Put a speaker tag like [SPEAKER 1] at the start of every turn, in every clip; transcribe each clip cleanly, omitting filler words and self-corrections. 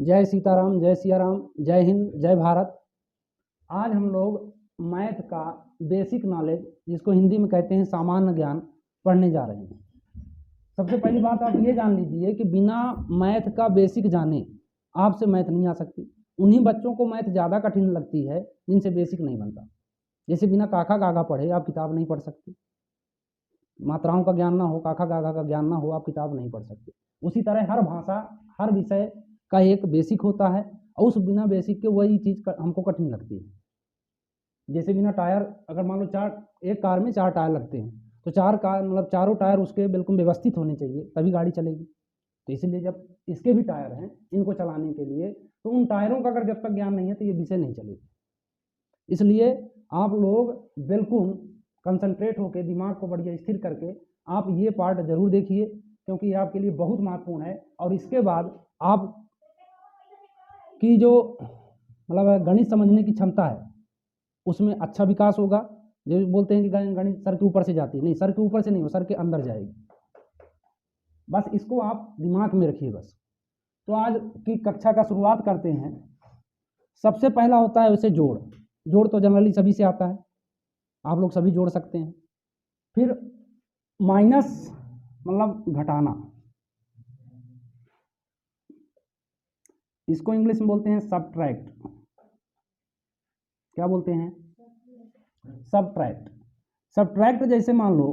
[SPEAKER 1] जय सीताराम, जय सिया राम, जय हिंद, जय भारत। आज हम लोग मैथ का बेसिक नॉलेज, जिसको हिंदी में कहते हैं सामान्य ज्ञान, पढ़ने जा रहे हैं। सबसे पहली बात आप ये जान लीजिए कि बिना मैथ का बेसिक जाने आपसे मैथ नहीं आ सकती। उन्हीं बच्चों को मैथ ज़्यादा कठिन लगती है जिनसे बेसिक नहीं बनता। जैसे बिना काका गागा पढ़े आप किताब नहीं पढ़ सकते, मात्राओं का ज्ञान ना हो, काका गागा का ज्ञान ना हो, आप किताब नहीं पढ़ सकते। उसी तरह हर भाषा, हर विषय का एक बेसिक होता है और उस बिना बेसिक के वही चीज़ हमको कठिन लगती है। जैसे बिना टायर, अगर मान लो एक कार में 4 टायर लगते हैं, तो 4 कार मतलब चारों टायर उसके बिल्कुल व्यवस्थित होने चाहिए, तभी गाड़ी चलेगी। तो इसलिए जब इसके भी टायर हैं इनको चलाने के लिए, तो उन टायरों का अगर जब तक ज्ञान नहीं है तो ये विषय नहीं चलेगी। इसलिए आप लोग बिल्कुल कंसंट्रेट होकर, दिमाग को बढ़िया स्थिर करके आप ये पार्ट जरूर देखिए, क्योंकि ये आपके लिए बहुत महत्वपूर्ण है। और इसके बाद आप की जो मतलब गणित समझने की क्षमता है उसमें अच्छा विकास होगा। जो बोलते हैं कि गणित सर के ऊपर से जाती है, नहीं, सर के ऊपर से नहीं, वो सर के अंदर जाएगी। बस इसको आप दिमाग में रखिए बस। तो आज की कक्षा का शुरुआत करते हैं। सबसे पहला होता है वैसे जोड़। जोड़ तो जनरली सभी से आता है, आप लोग सभी जोड़ सकते हैं। फिर माइनस मतलब घटाना, इसको इंग्लिश में बोलते हैं सबट्रैक्ट। क्या बोलते हैं? सबट्रैक्ट। सबट्रैक्ट जैसे मान लो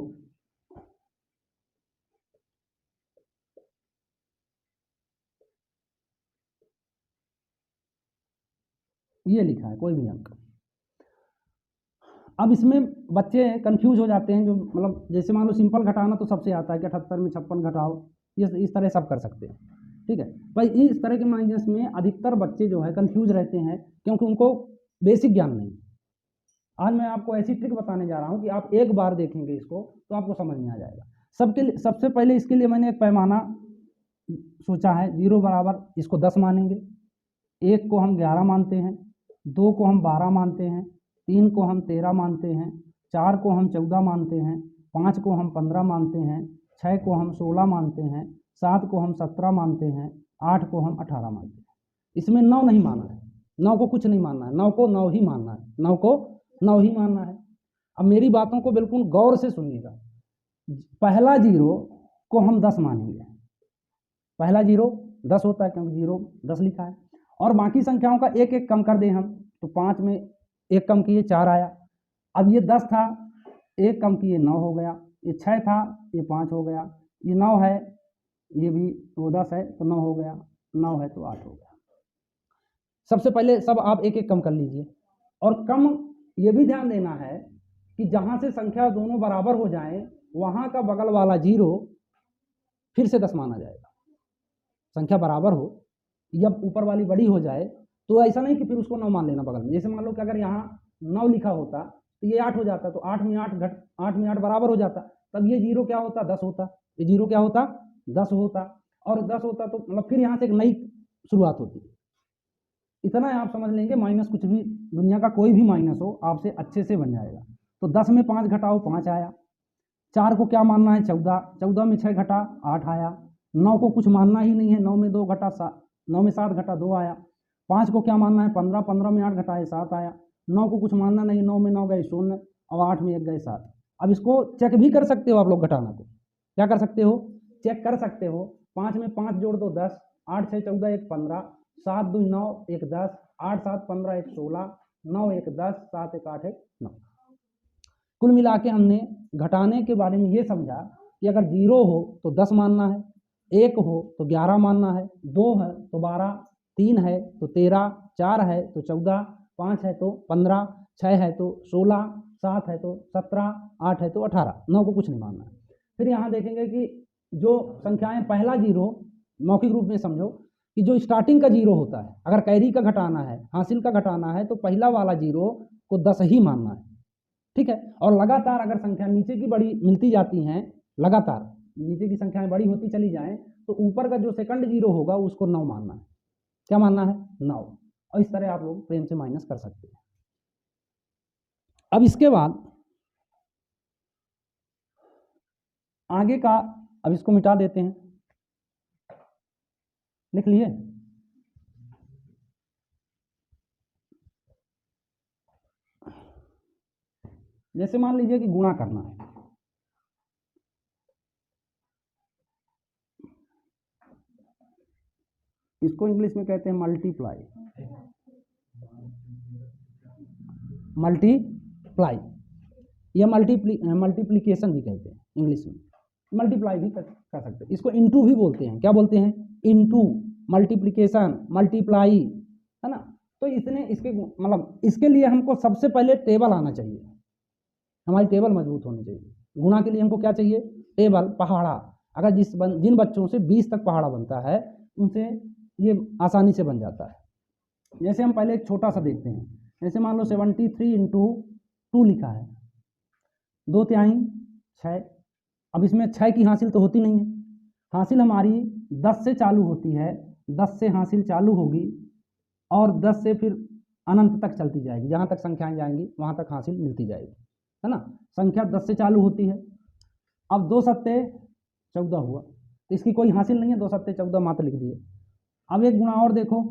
[SPEAKER 1] ये लिखा है कोई भी अंक। अब इसमें बच्चे कंफ्यूज हो जाते हैं, जो मतलब जैसे मान लो सिंपल घटाना तो सबसे आता है कि 78 में 56 घटाओ, ये इस तरह सब कर सकते हैं, ठीक है भाई। इस तरह के माइनस में अधिकतर बच्चे जो है कंफ्यूज रहते हैं, क्योंकि उनको बेसिक ज्ञान नहीं। आज मैं आपको ऐसी ट्रिक बताने जा रहा हूँ कि आप एक बार देखेंगे इसको तो आपको समझ में आ जाएगा। सबसे पहले इसके लिए मैंने एक पैमाना सोचा है। 0 बराबर इसको 10 मानेंगे, 1 को हम 11 मानते हैं, 2 को हम 12 मानते हैं, 3 को हम 13 मानते हैं, 4 को हम 14 मानते हैं, 5 को हम 15 मानते हैं, 6 को हम 16 मानते हैं, 7 को हम 17 मानते हैं, 8 को हम 18 मानते हैं। इसमें 9 नहीं मानना है, 9 को कुछ नहीं मानना है, 9 को 9 ही मानना है, 9 को 9 ही मानना है। अब मेरी बातों को बिल्कुल गौर से सुनिएगा। पहला 0 को हम 10 मानेंगे। पहला 0 10 होता है, क्योंकि 0 10 लिखा है। और बाकी संख्याओं का एक एक कम कर दें हम, तो 5 में 1 कम किए 4 आया। अब ये 10 था, 1 कम किए 9 हो गया। ये 6 था, ये 5 हो गया। ये 9 है, ये भी वो 10 है तो 9 हो गया, 9 है तो 8 हो गया। सबसे पहले सब आप एक एक कम कर लीजिए। और कम ये भी ध्यान देना है कि जहां से संख्या दोनों बराबर हो जाएं, वहां का बगल वाला 0 फिर से 10 माना जाएगा। संख्या बराबर हो, जब ऊपर वाली बड़ी हो जाए तो ऐसा नहीं कि फिर उसको 9 मान लेना बगल में। जैसे मान लो कि अगर यहाँ 9 लिखा होता तो ये 8 हो जाता, तो 8 में 8 बराबर हो जाता, तब ये 0 क्या होता? 10 होता। ये 0 क्या होता? 10 होता। और 10 होता तो मतलब फिर यहाँ से एक नई शुरुआत होती। इतना आप समझ लेंगे, माइनस कुछ भी, दुनिया का कोई भी माइनस हो आपसे अच्छे से बन जाएगा। तो 10 में 5 घटाओ, 5 आया। 4 को क्या मानना है? 14। 14 में 6 घटा 8 आया। 9 को कुछ मानना ही नहीं है, 9 में 2 घटा 7, 9 में 7 घटा 2 आया। 5 को क्या मानना है? 15। 15 में 8 घटाए 7 आया। 9 को कुछ मानना नहीं, 9 में 9 गए 0 और 8 में 1 गए 7। अब इसको चेक भी कर सकते हो आप लोग, घटाना को क्या कर सकते हो? चेक कर सकते हो। 5 में 5 जोड़ दो 10, 8 6 14 1 15, 7 2 9 1 10, 8 7 15 1 16, 9 1 10, 7 1 8 1 9। कुल मिला के हमने घटाने के बारे में ये समझा कि अगर 0 हो तो 10 मानना है, 1 हो तो 11 मानना है, 2 है तो 12, 3 है तो 13, 4 है तो 14, 5 है तो 15, 6 है तो 16, 7 है तो 17, 8 है तो 18, 9 को कुछ नहीं मानना है। फिर यहाँ देखेंगे कि जो संख्याएं पहला 0 मौखिक रूप में समझो कि जो स्टार्टिंग का 0 होता है, अगर कैरी का घटाना है, हासिल का घटाना है, तो पहला वाला 0 को 10 ही मानना है, ठीक है। और लगातार अगर संख्या नीचे की बड़ी मिलती जाती हैं, लगातार नीचे की संख्याएं बड़ी होती चली जाएं, तो ऊपर का जो सेकंड 0 होगा उसको 9 मानना है। क्या मानना है? 9। और इस तरह आप लोग प्रेम से माइनस कर सकते हैं। अब इसके बाद आगे का, अब इसको मिटा देते हैं, लिख लिए। जैसे मान लीजिए कि गुणा करना है, इसको इंग्लिश में कहते हैं मल्टीप्लाई, मल्टीप्लाई या मल्टीप्लिकेशन भी कहते हैं इंग्लिश में, मल्टीप्लाई भी कर सकते हैं। इसको इनटू भी बोलते हैं, क्या बोलते हैं, इनटू, मल्टीप्लिकेशन, मल्टीप्लाई, है ना। तो इसके मतलब इसके लिए हमको सबसे पहले टेबल आना चाहिए, हमारी टेबल मजबूत होनी चाहिए। गुणा के लिए हमको क्या चाहिए, टेबल, पहाड़ा। अगर जिन बच्चों से 20 तक पहाड़ा बनता है उनसे ये आसानी से बन जाता है। जैसे हम पहले एक छोटा सा देखते हैं, जैसे मान लो 73 इंटू 2 लिखा है, 2 तिहाई 6। अब इसमें 6 की हासिल तो होती नहीं है, हासिल हमारी 10 से चालू होती है, 10 से हासिल चालू होगी और 10 से फिर अनंत तक चलती जाएगी, जहाँ तक संख्याएं जाएंगी वहाँ तक हासिल मिलती जाएगी, है ना। संख्या 10 से चालू होती है। अब 2 सत्ते 14 हुआ, तो इसकी कोई हासिल नहीं है, 2 सत्ते 14 मात्र लिख दिए। अब एक गुणा और देखो,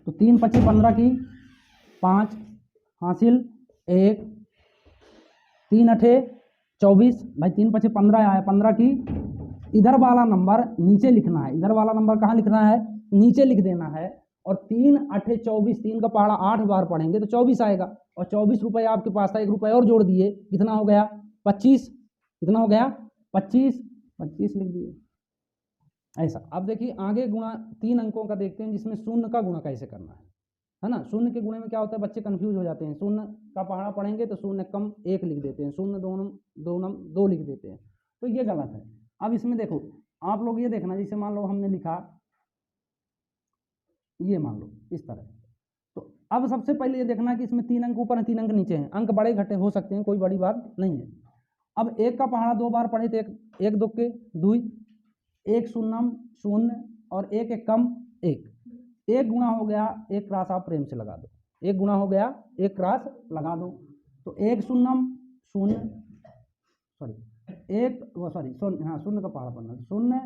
[SPEAKER 1] तो 3 25 15 की 5 हासिल 1, 3 8 24, भाई 3 25 15 आया, 15 की इधर वाला नंबर नीचे लिखना है, इधर वाला नंबर कहाँ लिखना है, नीचे लिख देना है। और 3 8 24, 3 का पहाड़ा 8 बार पढ़ेंगे तो 24 आएगा, और 24 रुपये आपके पास था, 1 रुपये और जोड़ दिए, कितना हो गया 25, कितना हो गया 25 लिख दिए ऐसा। अब देखिए आगे गुणा 3 अंकों का देखते हैं, जिसमें शून्य का गुणा कैसे करना है ना। शून्य के गुणे में क्या होता है, बच्चे कंफ्यूज हो जाते हैं, शून्य का पहाड़ा पढ़ेंगे तो शून्य कम 1 लिख देते हैं, शून्य दो लिख देते हैं, तो ये गलत है। अब इसमें देखो आप लोग ये देखना, जैसे मान लो हमने लिखा ये, मान लो इस तरह, तो अब सबसे पहले ये देखना कि इसमें 3 अंक ऊपर है 3 अंक नीचे हैं, अंक बड़े घटे हो सकते हैं, कोई बड़ी बात नहीं है। अब 1 का पहाड़ा 2 बार पढ़े तो 1 2 के 2, 1 शून्यम 0 और 1 1 कम 1 गुणा हो गया, 1 क्रॉस आप प्रेम से लगा दो, 1 गुणा हो गया 1 क्रॉस लगा दो, तो 1 शून्यम 0, सॉरी 1 हाँ शून्य का पहाड़ा पढ़ना, 0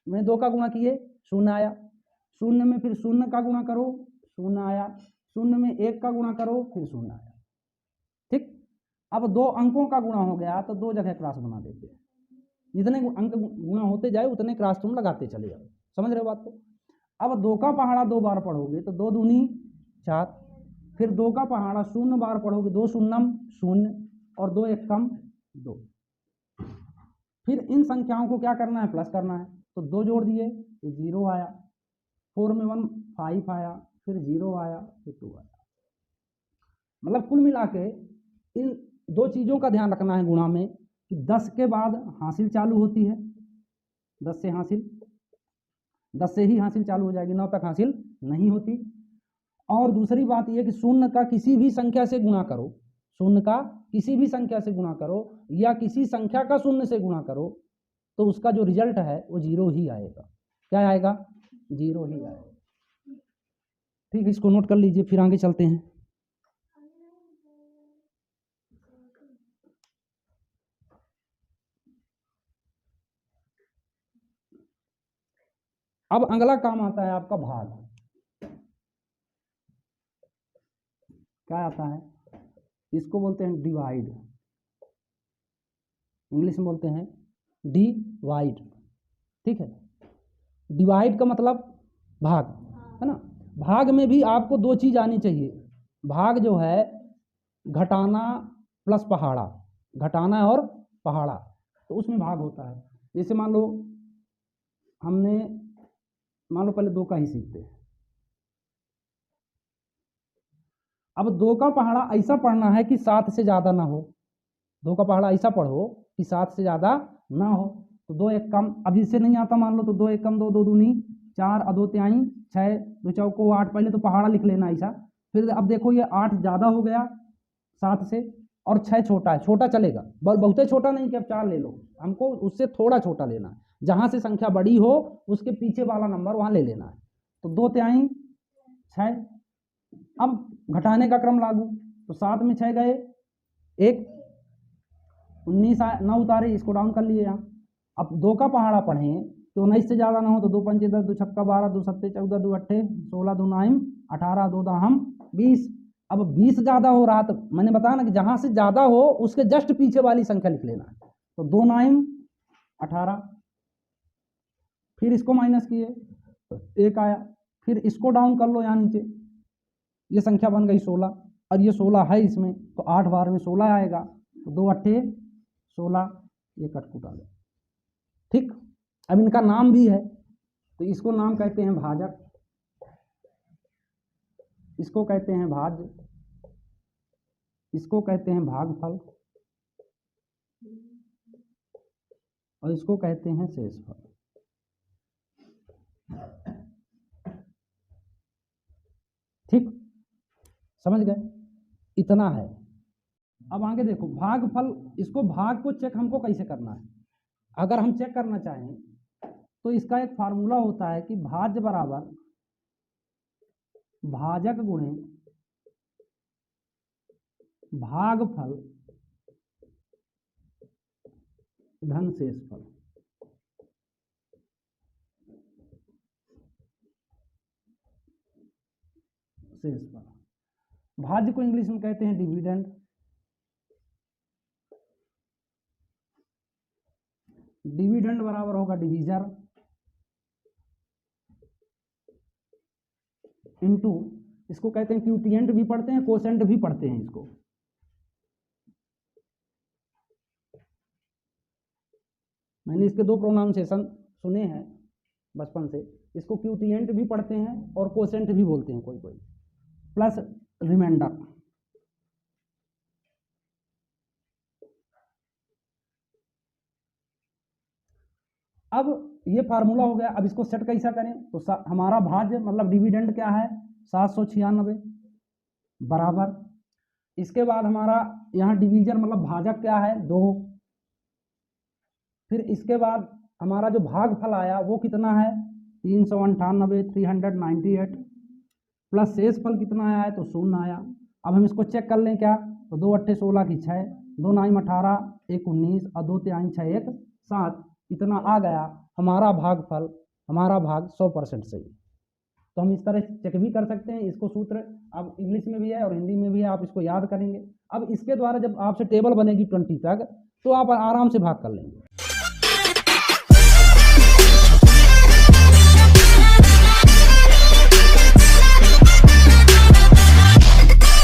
[SPEAKER 1] में 2 का गुणा किए 0 आया, 0 में फिर 0 का गुणा करो 0 आया, 0 में 1 का गुणा करो फिर 0 आया, ठीक। अब 2 अंकों का गुणा हो गया तो 2 जगह क्रॉस बना देते हैं, जितने अंक गुणा होते जाए उतने क्रॉस तुम लगाते चले जाओ, समझ रहे हो बात को। अब 2 का पहाड़ा 2 बार पढ़ोगे तो 2 दूनी 4, फिर 2 का पहाड़ा 0 बार पढ़ोगे 2 शून्यम 0 और 2 1 कम 2। फिर इन संख्याओं को क्या करना है, प्लस करना है, तो 2 जोड़ दिए तो 0 आया, 4 में 1 5 आया, फिर 0 आया, फिर 2 आया। मतलब कुल मिला के इन 2 चीज़ों का ध्यान रखना है गुणा में, कि 10 के बाद हासिल चालू होती है, 10 से हासिल, 10 से ही हासिल चालू हो जाएगी, 9 तक हासिल नहीं होती। और दूसरी बात यह कि शून्य का किसी भी संख्या से गुणा करो, शून्य का किसी भी संख्या से गुणा करो या किसी संख्या का शून्य से गुणा करो तो उसका जो रिजल्ट है वो 0 ही आएगा। क्या आएगा, 0 ही आएगा। ठीक है, इसको नोट कर लीजिए, फिर आगे चलते हैं। अब अगला काम आता है आपका भाग। क्या आता है, इसको बोलते हैं डिवाइड, इंग्लिश में बोलते हैं डिवाइड, ठीक है। डिवाइड का मतलब भाग, है ना। भाग में भी आपको 2 चीज़ आनी चाहिए, भाग जो है घटाना प्लस पहाड़ा, घटाना और पहाड़ा, तो उसमें भाग होता है। जैसे मान लो पहले 2 का ही सीखते हैं। अब 2 का पहाड़ा ऐसा पढ़ना है कि 7 से ज़्यादा ना हो, 2 का पहाड़ा ऐसा पढ़ो कि 7 से ज़्यादा ना हो, तो 2 1 कम, अब इससे नहीं आता मान लो तो 2 1 कम 2, 2 दूनी 4 और 2 तिहाई 6, 2 चौको 8, पहले तो पहाड़ा लिख लेना ऐसा। फिर अब देखो ये 8 ज़्यादा हो गया 7 से और 6 छोटा है, छोटा चलेगा, बहुते छोटा नहीं कि अब 4 ले लो, हमको उससे थोड़ा छोटा लेना है, जहाँ से संख्या बड़ी हो उसके पीछे वाला नंबर वहाँ ले लेना है। तो 2 तिहाई 6, अब घटाने का क्रम लागू, तो 7 में 6 गए 1, 19 9 उतारे, इसको डाउन कर लिए यहाँ। अब 2 का पहाड़ा पढ़ें तो 19 से ज़्यादा ना हो तो 2 पंचे 10, 2 छक्का 12, 2 सत्ते 14, 2 अट्ठे 16, 2 9 18 2 हम 20। अब 20 ज़्यादा हो रहा तो मैंने बताया ना कि जहाँ से ज़्यादा हो उसके जस्ट पीछे वाली संख्या लिख लेना है। तो 2 9 18, फिर इसको माइनस किए तो 1 आया, फिर इसको डाउन कर लो यहाँ नीचे, ये संख्या बन गई 16, और ये 16 है इसमें तो 8 बार में 16 आएगा, तो 2 8 16, ये कटकुट आ गया। ठीक, अब इनका नाम भी है, तो इसको नाम कहते हैं भाजक, इसको कहते हैं भाज्य, इसको कहते हैं भागफल, और इसको कहते हैं शेषफल। ठीक, समझ गए, इतना है। अब आगे देखो भागफल, इसको भाग को चेक हमको कैसे करना है। अगर हम चेक करना चाहें तो इसका एक फार्मूला होता है कि भाज्य बराबर भाजक गुणे भागफल धन शेषफल। शेषफल, भाज्य को इंग्लिश में कहते हैं डिविडेंड, डिविडेंड बराबर होगा डिवीजर इनटू, इसको कहते हैं क्यूटिएंट भी पढ़ते हैं, कोसेंट भी पढ़ते हैं इसको। मैंने इसके 2 प्रोनाउंसिएशन सुने हैं बचपन से, इसको क्यूटिएंट भी पढ़ते हैं और कोसेंट भी बोलते हैं कोई कोई, प्लस रिमाइंडर। अब ये फार्मूला हो गया। अब इसको सेट कैसा करें, तो हमारा भाज्य मतलब डिविडेंड क्या है 796 बराबर, इसके बाद हमारा यहाँ डिवीजन मतलब भाजक क्या है 2, फिर इसके बाद हमारा जो भागफल आया वो कितना है 398 398, प्लस शेषफल कितना आया है तो 0 आया। अब हम इसको चेक कर लें क्या, तो 2 8 16 की 6, 2 9 18 1 19 और 2 3 6 1 7, इतना आ गया हमारा भागफल, हमारा भाग 100% सही। तो हम इस तरह चेक भी कर सकते हैं। इसको सूत्र अब इंग्लिश में भी है और हिंदी में भी है, आप इसको याद करेंगे। अब इसके द्वारा जब आपसे टेबल बनेगी 20 तक तो आप आराम से भाग कर लेंगे।